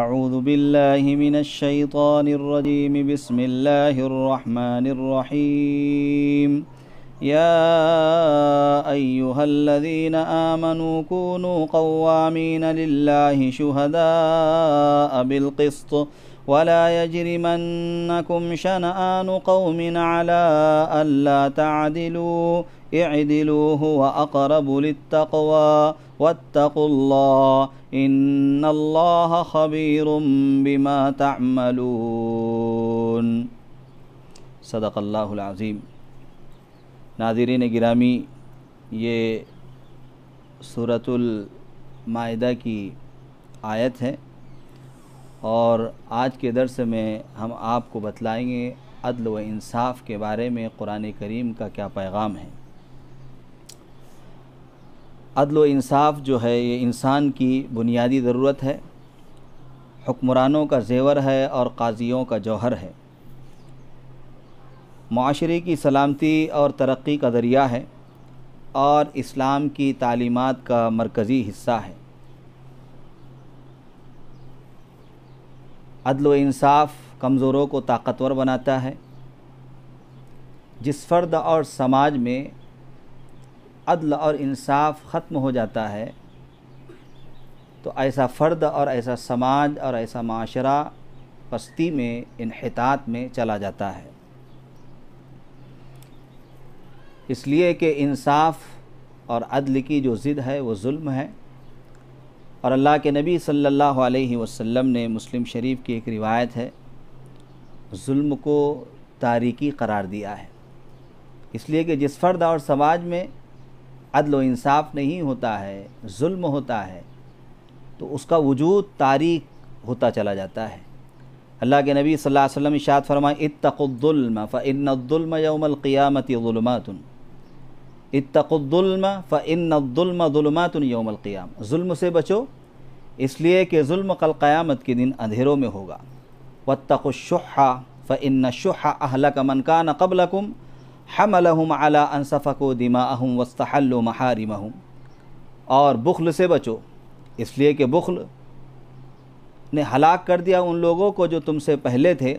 اعوذ باللہ من الشیطان الرجیم بسم اللہ الرحمن الرحیم یا ایہا الذین آمنوا کونوا قوامین للہ شہداء بالقسط ولا يجرمنكم شنآن قوم على ألا تعدلوا اعدلوا هو أقرب للتقوى واتقوا الله إن الله خبير بما تعملون۔ صدق اللہ العظیم۔ ناظرین گرامی، یہ سورۃ المائدہ کی آیت ہے اور آج کے درس میں ہم آپ کو بتلائیں گے عدل و انصاف کے بارے میں قرآن کریم کا کیا پیغام ہے۔ عدل و انصاف جو ہے یہ انسان کی بنیادی ضرورت ہے، حکمرانوں کا زیور ہے اور قاضیوں کا جوہر ہے، معاشرے کی سلامتی اور ترقی کا ذریعہ ہے اور اسلام کی تعلیمات کا مرکزی حصہ ہے۔ عدل و انصاف کمزوروں کو طاقتور بناتا ہے۔ جس فرد اور سماج میں عدل اور انصاف ختم ہو جاتا ہے تو ایسا فرد اور ایسا سماج اور ایسا معاشرہ پستی میں، انحطاط میں چلا جاتا ہے۔ اس لیے کہ انصاف اور عدل کی جو ضد ہے وہ ظلم ہے، اور اللہ کے نبی صلی اللہ علیہ وسلم نے مسلم شریف کی ایک روایت ہے، ظلم کو تاریکی قرار دیا ہے۔ اس لیے کہ جس فرد اور سماج میں عدل و انصاف نہیں ہوتا ہے، ظلم ہوتا ہے، تو اس کا وجود تاریک ہوتا چلا جاتا ہے۔ اللہ کے نبی صلی اللہ علیہ وسلم ارشاد فرمائے اتقوا الظلم فإن الظلم یوم القیامت ظلمات، اتقوا الظلم فإن الظلم ظلمات یوم القیامہ، ظلم سے بچو اس لیے کہ ظلم کل قیامت کے دن اندھیروں میں ہوگا۔ واتقوا الشح فإن الشح أهلك من كان قبلكم حملهم على أن سفكوا دماءهم واستحلوا محارمهم، اور بخل سے بچو اس لیے کہ بخل نے ہلاک کر دیا ان لوگوں کو جو تم سے پہلے تھے،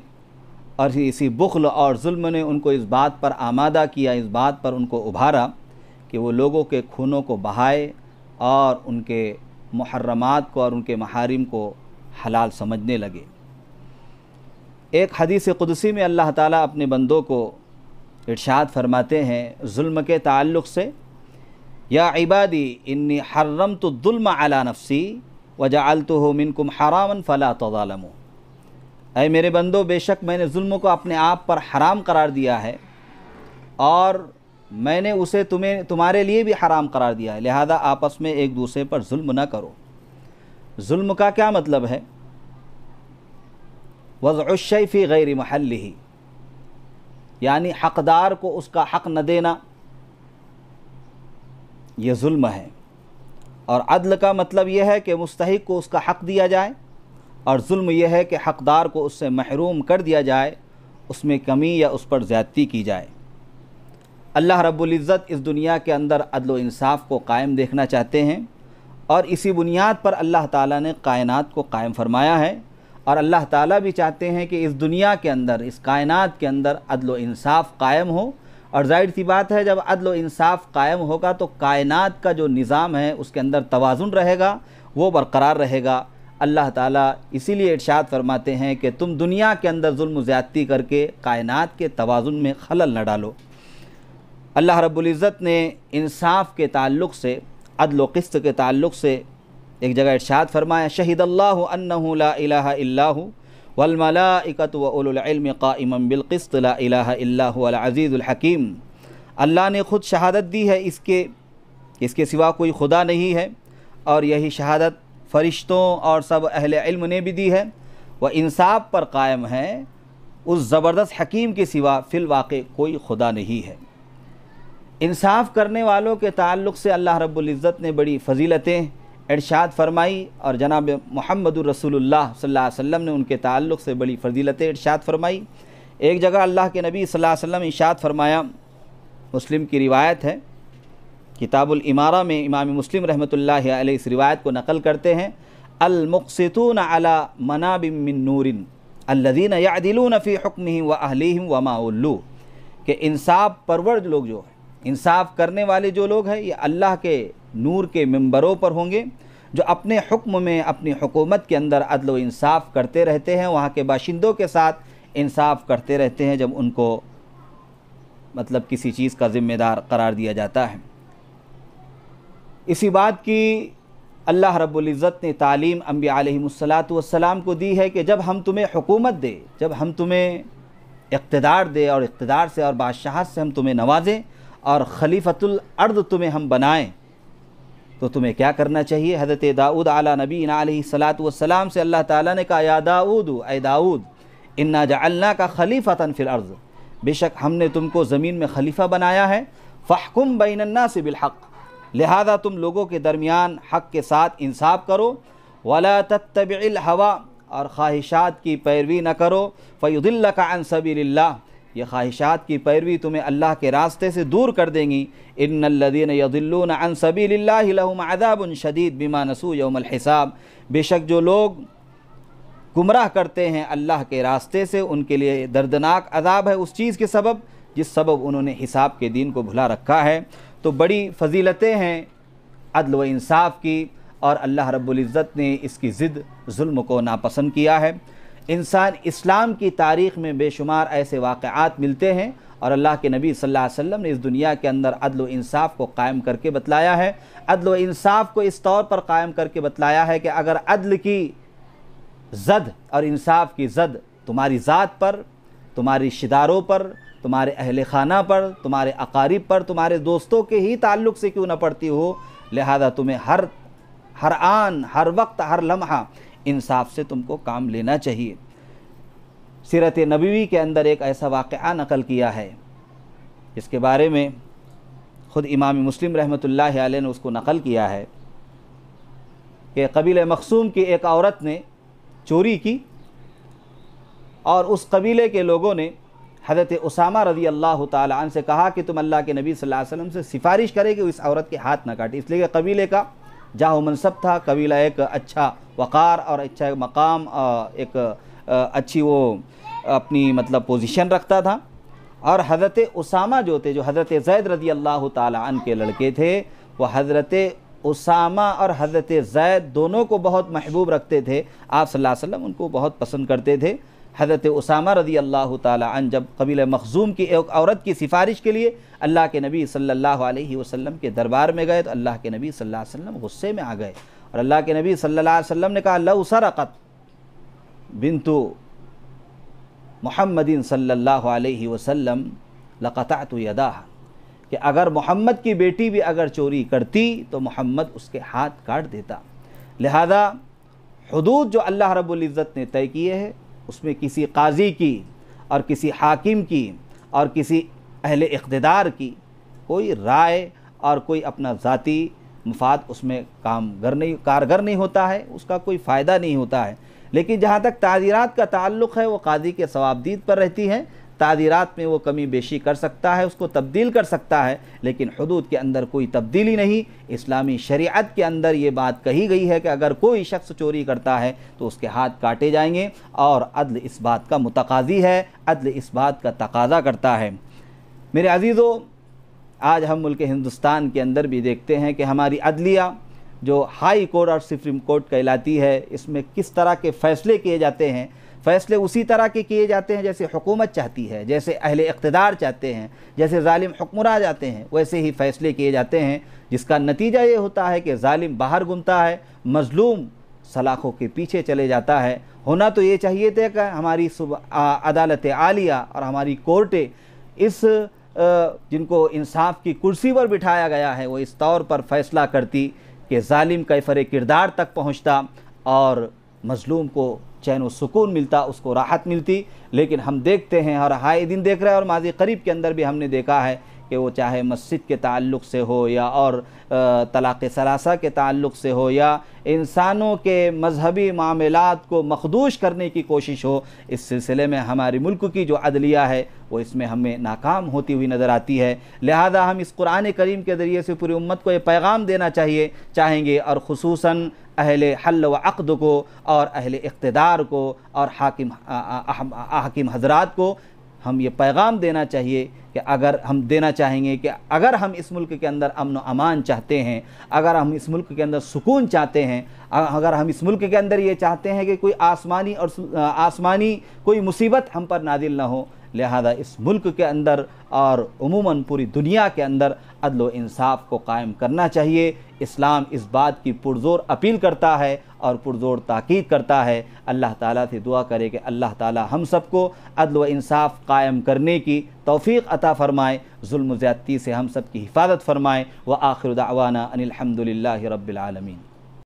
اور اسی بخل اور ظلم نے ان کو اس بات پر آمادہ کیا، اس بات پر ان کو ابھارا کہ وہ لوگوں کے خونوں کو بہائے اور ان کے محرمات کو اور ان کے محارم کو حلال سمجھنے لگے۔ ایک حدیث قدسی میں اللہ تعالیٰ اپنے بندوں کو ارشاد فرماتے ہیں ظلم کے تعلق سے، یا عبادی انی حرمت الظلم علی نفسی وجعلتہ منکم حراما فلا تظالموا، اے میرے بندو بے شک میں نے ظلم کو اپنے آپ پر حرام قرار دیا ہے اور میں نے اسے تمہارے لیے بھی حرام قرار دیا ہے، لہذا آپس میں ایک دوسرے پر ظلم نہ کرو۔ ظلم کا کیا مطلب ہے؟ وضع الشیء فی غیر محلہ، یعنی حقدار کو اس کا حق نہ دینا، یہ ظلم ہے۔ اور عدل کا مطلب یہ ہے کہ مستحق کو اس کا حق دیا جائے، اور ظلم یہ ہے کہ حقدار کو اس سے محروم کر دیا جائے، اس میں کمی یا اس پر زیادتی کی جائے۔ اللہ رب العزت اس دنیا کے اندر عدل و انصاف کو قائم دیکھنا چاہتے ہیں، اور اسی بنیاد پر اللہ تعالیٰ نے کائنات کو قائم فرمایا ہے، اور اللہ تعالیٰ بھی چاہتے ہیں کہ اس دنیا کے اندر، اس کائنات کے اندر عدل و انصاف قائم ہو، اور ظاہر سی بات ہے جب عدل و انصاف قائم ہوگا تو کائنات کا جو نظام ہے اس کے اندر توازن رہے گا، وہ برقرار رہے گا۔ اللہ تعالیٰ اسی لیے ارشاد فرماتے ہیں کہ تم دنیا کے اندر ظلم و زیادتی کر کے کائنات کے توازن میں خلل نہ ڈالو۔ اللہ رب العزت نے انصاف کے تعلق سے، عدل و قسط کے تعلق سے ایک جگہ ارشاد فرمایا شہد اللہ انہ لا الہ الا ہو والملائکۃ واولو العلم قائما بالقسط لا الہ الا هو العزیز الحکیم، اللہ نے خود شہادت دی ہے اس کے سوا کوئی خدا نہیں ہے، اور یہی شہادت فرشتوں اور سب اہل علم نے بھی دی ہے، وہ انصاف پر قائم ہے، اس زبردست حکیم کے سوا فی الواقع کوئی خدا نہیں ہے۔ انصاف کرنے والوں کے تعلق سے اللہ رب العزت نے بڑی فضیلتیں ارشاد فرمائی، اور جناب محمد رسول اللہ صلی اللہ علیہ وسلم نے ان کے تعلق سے بڑی فضیلتیں ارشاد فرمائی۔ ایک جگہ اللہ کے نبی صلی اللہ علیہ وسلم ارشاد فرمایا، مسلم کی روایت ہے، کتاب الامارہ میں امام مسلم رحمۃ اللہ علیہ اس روایت کو نقل کرتے ہیں، المقسطون علی مناب من نور الذین یعدلون فی حکمہم واہلیہم وما ولوا، کہ انصاف پرور لوگ جو ہیں، انصاف کرنے والے جو لوگ ہیں، یہ اللہ کے نور کے منبروں پر ہوں گے، جو اپنے حکم میں، اپنی حکومت کے اندر عدل و انصاف کرتے رہتے ہیں، وہاں کے باشندوں کے ساتھ انصاف کرتے رہتے ہیں جب ان کو مطلب کسی چیز کا ذمہ دار قرار دیا جاتا ہے۔ اسی بات کی اللہ رب العزت نے تعلیم انبیاء علیہم السلام کو دی ہے کہ جب ہم تمہیں حکومت دے، جب ہم تمہیں اقتدار دے اور اقتدار سے اور بادشاہت سے ہم تمہیں نوازیں اور خلیفۃ الارض تمہیں ہم بنائیں، تو تمہیں کیا کرنا چاہیے؟ حضرت داؤد علیہ نبینا علیہ السلام سے اللہ تعالیٰ نے کہا یا داؤد، اے داؤد، انا جعلناک خلیفۃ فی الارض، بے شک ہم نے تم کو زمین میں خلیفہ بنایا ہے، فاحکم بین الناس بالحق، لہذا تم لوگوں کے درمیان حق کے ساتھ انصاف کرو، ولا تتبع الہویٰ، اور خواہشات کی پیروی نہ کرو، فیضلک عن سبیل اللہ، یہ خواہشات کی پیروی تمہیں اللہ کے راستے سے دور کر دیں گی، ان الذین یضلون عن سبیل اللہ لہم عذاب شدید بما نسوا یوم الحساب، بے شک جو لوگ گمراہ کرتے ہیں اللہ کے راستے سے، ان کے لیے دردناک عذاب ہے اس چیز کے سبب جس سبب انہوں نے حساب کے دین کو بھلا رکھا ہے۔ تو بڑی فضیلتیں ہیں عدل و انصاف کی، اور اللہ رب العزت نے اس کی ضد ظلم کو ناپسند کیا ہے۔ انسان اسلام کی تاریخ میں بے شمار ایسے واقعات ملتے ہیں، اور اللہ کے نبی صلی اللہ علیہ وسلم نے اس دنیا کے اندر عدل و انصاف کو قائم کر کے بتلایا ہے۔ عدل و انصاف کو اس طور پر قائم کر کے بتلایا ہے کہ اگر عدل کی زد اور انصاف کی زد تمہاری ذات پر، تمہاری رشتہ داروں پر، تمہارے اہل خانہ پر، تمہارے اقارب پر، تمہارے دوستوں کے ہی تعلق سے کیوں نہ پڑتی ہو، لہذا تمہیں ہر آن، ہر وقت، ہر لمحہ انصاف سے تم کو کام لینا چاہیے۔ سیرت نبوی کے اندر ایک ایسا واقعہ نقل کیا ہے جس کے بارے میں خود امام مسلم رحمۃ اللہ علیہ نے اس کو نقل کیا ہے کہ قبیلہ مخزوم کی ایک عورت نے چوری کی، اور اس قبیلے کے لوگوں نے حضرت اسامہ رضی اللہ تعالی عنہ سے کہا کہ تم اللہ کے نبی صلی اللہ علیہ وسلم سے سفارش کرے کہ اس عورت کے ہاتھ نہ کاٹے، اس لیے کہ قبیلے کا جاہ و منصب تھا، قبیلہ ایک اچھا وقار اور اچھا مقام، ایک اچھی وہ اپنی مطلب پوزیشن رکھتا تھا۔ اور حضرت اسامہ جو تھے، جو حضرت زید رضی اللہ تعالی عنہ کے لڑکے تھے، وہ حضرت اسامہ اور حضرت زید دونوں کو بہت محبوب رکھتے تھے، آپ صلی اللہ علیہ وسلم ان کو بہت پسند کرتے تھے۔ حضرت اسامہ رضی اللہ تعالی عنہ جب قبیلہ مخزوم کی ایک عورت کی سفارش کے لیے اللہ کے نبی صلی اللہ علیہ وسلم کے دربار میں گئے، تو اللہ کے نبی صلی اللہ علیہ وسلم غصے میں آ گئے، اور اللہ کے نبی صلی اللہ علیہ وسلم نے کہا لو سرقت بنت محمد صلی اللہ علیہ وسلم لقطعت یداہ، کہ اگر محمد کی بیٹی بھی اگر چوری کرتی تو محمد اس کے ہاتھ کاٹ دیتا۔ لہذا حدود جو اللہ رب العزت نے طے کیے ہیں، اس میں کسی قاضی کی اور کسی حاکم کی اور کسی اہل اقتدار کی کوئی رائے اور کوئی اپنا ذاتی مفاد اس میں کارگر نہیں ہوتا ہے، اس کا کوئی فائدہ نہیں ہوتا ہے۔ لیکن جہاں تک تعزیرات کا تعلق ہے، وہ قاضی کے ثوابدید پر رہتی ہیں، تعزیرات میں وہ کمی بیشی کر سکتا ہے، اس کو تبدیل کر سکتا ہے، لیکن حدود کے اندر کوئی تبدیلی نہیں۔ اسلامی شریعت کے اندر یہ بات کہی گئی ہے کہ اگر کوئی شخص چوری کرتا ہے تو اس کے ہاتھ کاٹے جائیں گے، اور عدل اس بات کا متقاضی ہے، عدل اس بات کا تقاضا کرتا ہے۔ میرے عزیزو، آج ہم ملک ہندوستان کے اندر بھی دیکھتے ہیں کہ ہماری عدلیہ جو ہائی کورٹ اور سپریم کورٹ کہلاتی ہے، اس میں کس طرح کے فیصلے کیے جاتے ہیں۔ فیصلے اسی طرح کے کیے جاتے ہیں جیسے حکومت چاہتی ہے، جیسے اہل اقتدار چاہتے ہیں، جیسے ظالم حکمراں جاتے ہیں، ویسے ہی فیصلے کیے جاتے ہیں، جس کا نتیجہ یہ ہوتا ہے کہ ظالم باہر گھومتا ہے، مظلوم سلاخوں کے پیچھے چلے جاتا ہے۔ ہونا تو یہ چاہیے تھا کہ ہماری عدالت عالیہ اور ہماری کورٹیں اس جن کو انصاف کی کرسی پر بٹھایا گیا ہے، وہ اس طور پر فیصلہ کرتی کہ ظالم کیفر کردار تک پہنچتا اور مظلوم کو چین و سکون ملتا، اس کو راحت ملتی۔ لیکن ہم دیکھتے ہیں اور ہائے دن دیکھ رہے ہیں، اور ماضی قریب کے اندر بھی ہم نے دیکھا ہے کہ کہ وہ چاہے مسجد کے تعلق سے ہو یا اور طلاق ثلاثہ کے تعلق سے ہو یا انسانوں کے مذہبی معاملات کو مخدوش کرنے کی کوشش ہو، اس سلسلے میں ہمارے ملک کی جو عدلیہ ہے وہ اس میں ہمیں ناکام ہوتی ہوئی نظر آتی ہے۔ لہذا ہم اس قرآن کریم کے ذریعے سے پوری امت کو یہ پیغام دینا چاہیں گے، اور خصوصاً اہل حل و عقد کو اور اہل اقتدار کو اور حاکم حضرات کو ہم یہ پیغام دینا چاہیے کہ چاہیں گے کہ اگر ہم اس ملک کے اندر امن و امان چاہتے ہیں، اگر ہم اس ملک کے اندر سکون چاہتے ہیں، اگر ہم اس ملک کے اندر یہ چاہتے ہیں کہ کوئی آسمانی کوئی مصیبت ہم پر نازل نہ ہو، لہذا اس ملک کے اندر اور عموماً پوری دنیا کے اندر عدل و انصاف کو قائم کرنا چاہیے۔ اسلام اس بات کی پرزور اپیل کرتا ہے اور پرزور تاکید کرتا ہے۔ اللہ تعالیٰ سے دعا کرے کہ اللہ تعالیٰ ہم سب کو عدل و انصاف قائم کرنے کی توفیق عطا فرمائے، ظلم و زیادتی سے ہم سب کی حفاظت فرمائے۔ وآخر دعوانا ان الحمد للہ رب العالمین۔